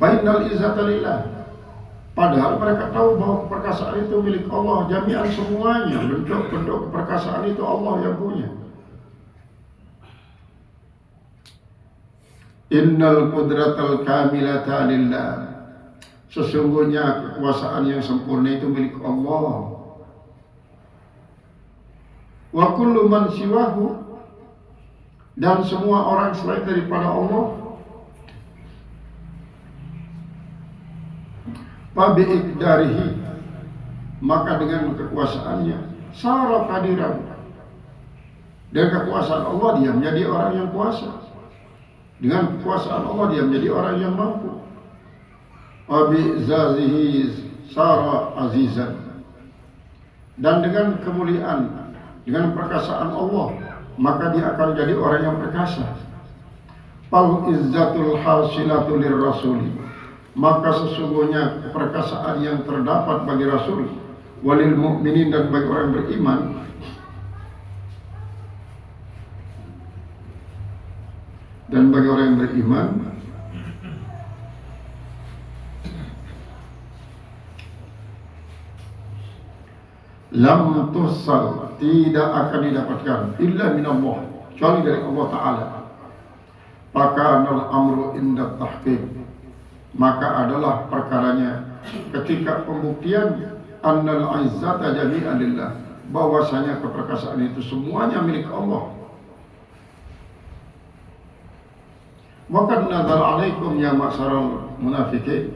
Fa'innal izzata lillah. Padahal mereka tahu bahwa keperkasaan itu milik Allah jami'an semuanya. Bentuk-bentuk keperkasaan itu Allah yang punya. Innal qudratal kamilata lillah. Sesungguhnya kekuasaan yang sempurna itu milik Allah. Wa kullu man siwahu, dan semua orang selain daripada Allah, fa bi iqdarihi, maka dengan kekuasaannya sara qadiran, dengan kekuasaan Allah dia menjadi orang yang kuasa, dengan kekuasaan Allah dia menjadi orang yang mampu. Wa bi zazihi sara azizan, dan dengan kemuliaan, dengan perkasaan Allah, maka dia akan jadi orang yang perkasa. Fal izzatul hasilatu lirrasuli, maka sesungguhnya perkasaan yang terdapat bagi Rasul, walil mu'minin, dan bagi orang beriman, lam tusal, tidak akan didapatkan illa minallah, kecuali dari Allah Ta'ala. Fakanal amru inda tahqiq, maka adalah perkaranya ketika pembuktian annal izzata jami'an lillah, bahwasanya keperkasaan itu semuanya milik Allah. Wa qad nazala alaikum ya ma'syaral munafiqin,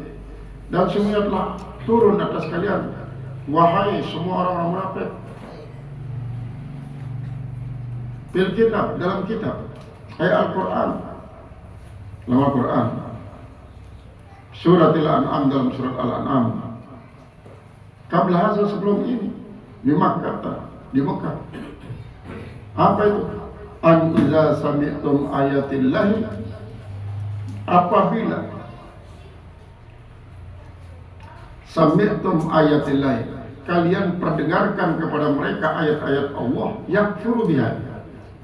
dan semuanya telah turun atas kalian wahai semua orang-orang munafik. Fil kitab, dalam kitab, ayat Al-Quran, dalam Al-Quran, surat Al-An'am, dalam surat Al-An'am. Qabla hadza, sebelum ini, di Mekah. Apa itu? An iza sami'tum ayatillahi, apabila sami'tum ayatillahi, kalian perdengarkan kepada mereka ayat-ayat Allah, yakfuru biha,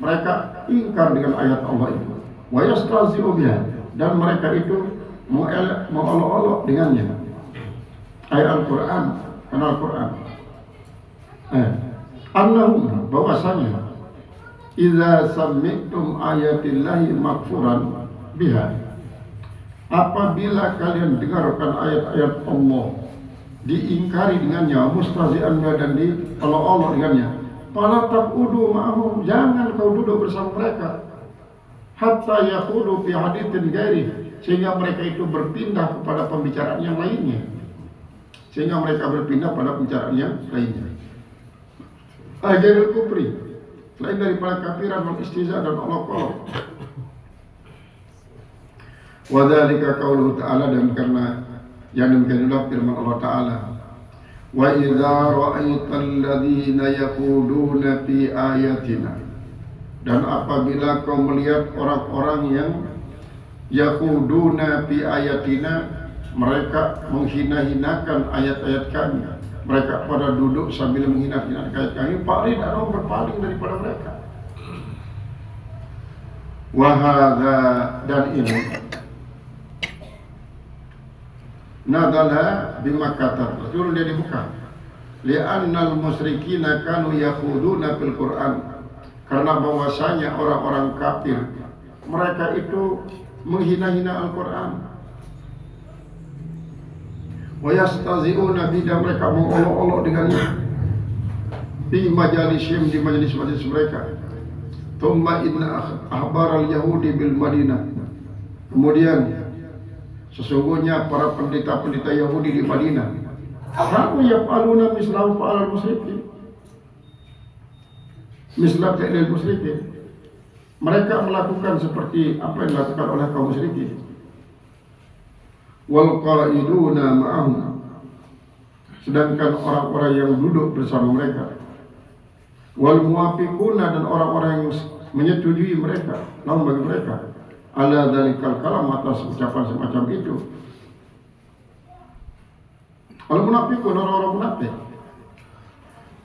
mereka ingkar dengan ayat Allah itu, wa yastazi'u biha, dan mereka itu mengolok-olok dengannya. Ayat Al-Quran, karena Al-Quran, annahum, bahwasanya, idza sami'tum ayatillahi makfuran biha, apabila kalian dengarkan ayat-ayat Allah diingkari dengannya, mustazi'an dan diolok-olok dengannya, fala taqudu ma'ahum, jangan kau duduk bersama mereka, hatta yaqudu fi haditsin ghairi, sehingga mereka itu berpindah kepada pembicaraan yang lainnya, Ajarul kufri, selain daripada kafiran wal istiza dan olok-olok. Wa dzalika qauluhu ta'ala, dan karena yang demikian itulah firman Allah Ta'ala, wa idza ra'aital ladzina yaquluna fi ayatina, dan apabila kau melihat orang-orang yang yaquduna fi ayatina, mereka menghina-hinakan ayat-ayat kami, mereka pada duduk sambil menghina-hinakan ayat kami, fa'rid anhum, berpaling daripada mereka. Wa hadza, dan ini nadala bimakkah, turun dia di Mekah, li'annal musyrikina kanu yakhuduna fil Qur'an, karena bahwasanya orang-orang kafir mereka itu menghina-hina Al-Quran, wa yastazi'una bi, mereka mengolok-olok dengannya, di majalisihim, di majelis-majelis mereka. Thumma inna ahbaral yahudi bil Madinah, kemudian sesungguhnya para pendeta-pendeta Yahudi di Madinah, kanu yaf'aluna mislahu fa'alal musyrikin, mislah fi'lil musyrikin, mereka melakukan seperti apa yang dilakukan oleh kaum musyrikin. Wal qa'iduna ma'ahum, sedangkan orang-orang yang duduk bersama mereka, wal muwafiquna, dan orang-orang yang menyetujui mereka, namun bagi mereka, ala dzalikal kalam, atas ucapan semacam itu. Al munafiqun, orang-orang munafik.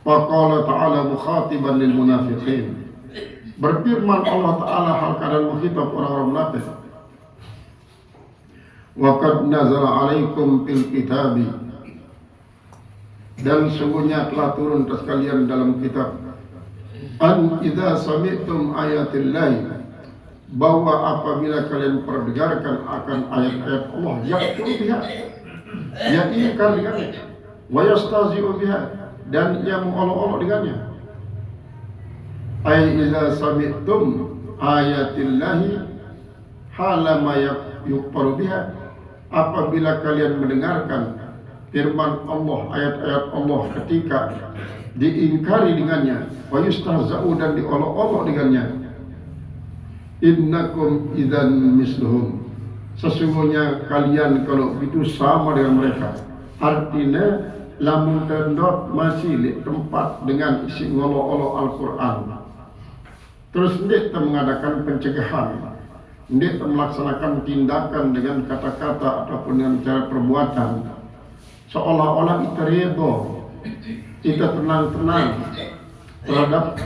Faqala ta'ala mukhatiban lil munafiqin, berfirman Allah Ta'ala hal keadaan menghitab orang-orang munafik, Wa qad nazala alaikum fil kitabi, dan sungguhnya telah turun atas kalian dalam kitab, an idza sami'tum ayatillahi, bahwa apabila kalian perdengarkan akan ayat-ayat Allah, yakfur biha, ia ingkar dengannya, wa yastazi'u biha, dan ia mengolok-olok dengannya. Ay idza sami'tum ayatillahi halama yukfaru biha, apabila kalian mendengarkan firman Allah, ayat-ayat Allah ketika diingkari dengannya, wa yustahza'u, dan diolok-olok dengannya. Innakum idzan misluhum, sesungguhnya kalian kalau itu sama dengan mereka. Artinya lamun tendot masih di tempat dengan isi ngolok-olok Al-Quran, terus tidak mengadakan pencegahan, tidak melaksanakan tindakan dengan kata-kata ataupun dengan cara perbuatan, seolah-olah kita ridho, kita tenang-tenang terhadap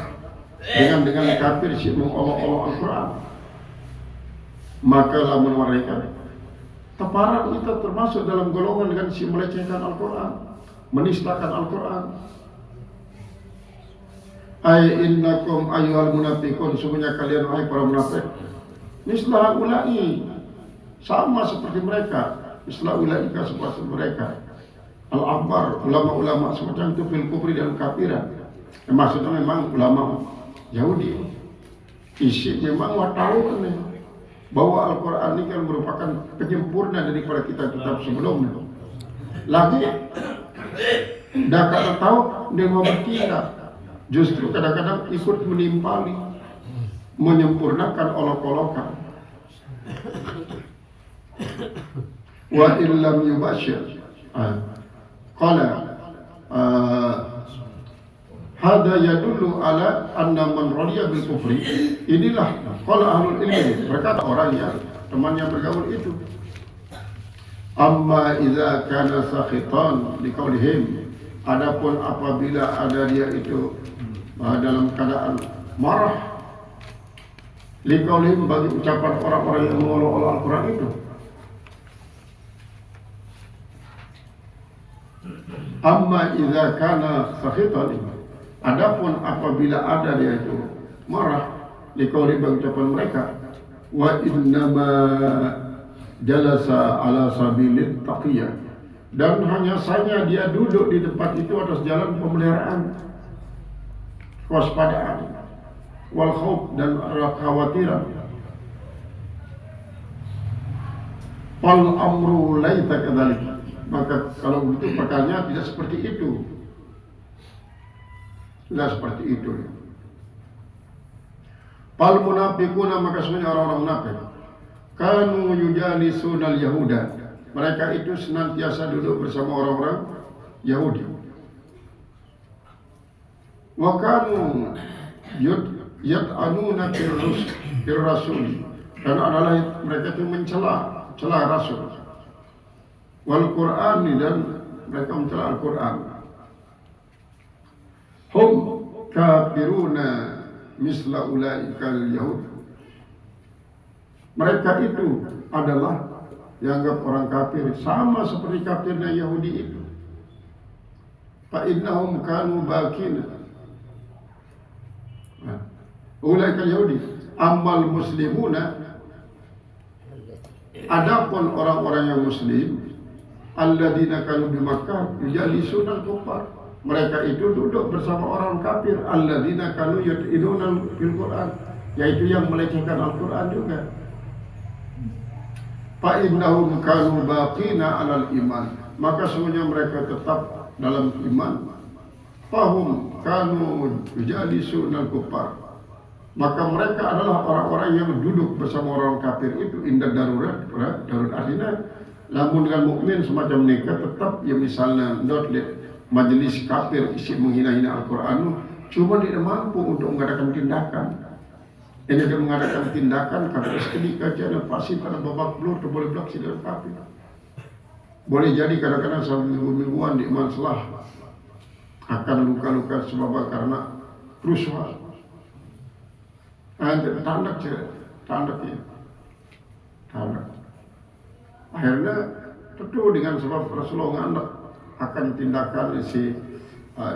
dengan kafir si mengolok-olok Al-Quran, maka lamun mereka teparan kita termasuk dalam golongan dengan si melecehkan Al-Quran, menistakan Al-Quran. Ay innakum ayyuhal munafiqun, sungguhnya kalian wahai para munafik, mislah ulai, sama seperti mereka, mislah ulaika, seperti mereka. Al-Ahbar, ulama-ulama semacam itu fil kufri dan kafiran. Maksudnya memang ulama Yahudi. Isi memang tahu bahwa Al-Quran ini kan merupakan penyempurna daripada kitab-kitab sebelumnya. Lagi dah kata tahu dia mau bertindak, justru kadang-kadang ikut menimpali, menyempurnakan olok-olokan. Wa illam yubashir, qala hada yadullu ala anna man radiya bil kufri. Inilah qala ahlul ilmi, berkata orang yang temannya bergaul itu. Amma idza kana sakhitan liqaulihim, adapun apabila ada dia itu dalam keadaan marah, liqaulihim, bagi ucapan orang-orang yang mengolok-olok Al-Quran itu. Amma idza kana sakhitan, adapun apabila ada dia itu marah, liqaulihim, bagi ucapan mereka, wa innama jalasa ala sabilit taqiyah, dan hanya saja dia duduk di tempat itu atas jalan pemeliharaan, kewaspadaan, wal khauf, dan kekhawatiran. Fal amru laita kadzalik, maka kalau begitu perkaranya tidak seperti itu. Tidak seperti itu. Fal munafiquna, maka sebenarnya orang-orang munafik, kanu yujalisunal yahuda, mereka itu senantiasa duduk bersama orang-orang Yahudi. Wa kanu yad'anuna fil rasul, dan adalah mereka itu mencela Rasul, wal Qur'an, dan mereka mencela Al-Quran. Hum kafiruna misla ulaikal yahud, mereka itu adalah dianggap orang kafir, sama seperti kafirnya Yahudi itu. Fa innahum kanu bakina, ulaikal yahudi. Ammal muslimuna, adapun orang-orang yang muslim, alladzina kanu bi Makkah yujalisuna al-kuffar, mereka itu duduk bersama orang kafir, alladzina kanu yud'inuna fil Qur'an, yaitu yang melecehkan Al-Quran juga. Fa innahum kanu baqina 'alal iman, maka semuanya mereka tetap dalam iman. Fahum kanu yujalisuna al-kuffar, maka mereka adalah orang-orang yang duduk bersama orang kafir itu indah darurat artinya lamun dengan mukmin semacam nikah tetap ya, misalnya not majelis kafir isi menghina-hina Al-Quran, cuma tidak mampu untuk mengadakan tindakan. Ini dia mengadakan tindakan karena sekali kajian pasti pada babak belur atau boleh belak sidang kafir. Boleh jadi kadang-kadang sampai minggu-mingguan di masalah akan luka-luka sebab karena kerusuhan. Tandak ya, tandak. Akhirnya tentu dengan sebab Rasulullah menganggap akan tindakan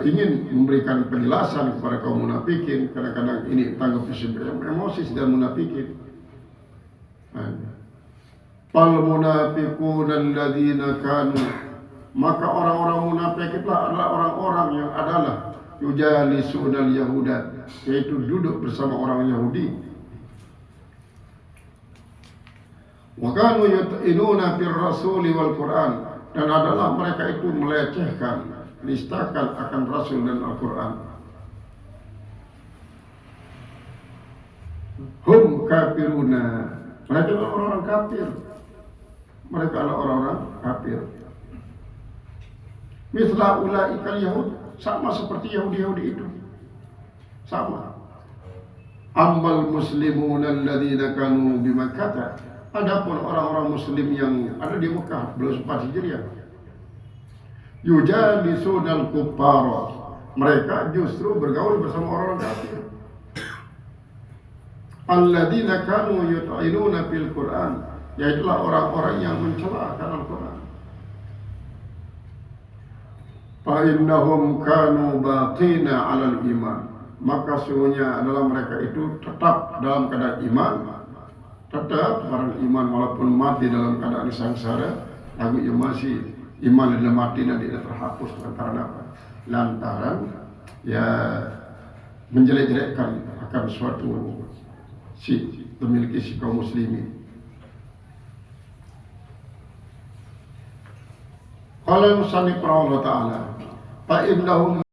ingin memberikan penjelasan kepada kaum munafikin. Kadang-kadang ini tanggapi emosi dan munafikin. Fal munafiquna alladzina kanu, maka orang-orang munafik itulah adalah orang-orang yang adalah yujalisunal yahuda, yaitu duduk bersama orang Yahudi. Wa kanu yut'inuna fir rasuli wal Qur'an, dan adalah mereka itu melecehkan, menistakan akan Rasul dan Al-Quran. Hum kafiruna, mereka adalah orang-orang kafir. Mereka adalah orang-orang kafir. Misla ulaikal Yahud, sama seperti Yahudi-Yahudi itu. Sama. Ammal muslimuna alladzina kanu bi Makkah, adapun orang-orang muslim yang ada di Mekah belum sempat hijriah, yujalisunal kuffara, mereka justru bergaul bersama orang kafir. Alladzina kanu yut'inuna fil Qur'an, yaitulah orang-orang yang mencela akan Al-Quran. Fa innahum kanu baqina 'alal iman, maka sesungguhnya adalah mereka itu tetap dalam keadaan iman, tetap barang iman walaupun mati dalam keadaan sengsara, tapi masih iman dalam mati dan tidak terhapus. Karena apa? Lantaran ya menjelek-jelekkan akan suatu memiliki si kaum muslimin. Qala musannif rahimahullah ta'ala, fa innahum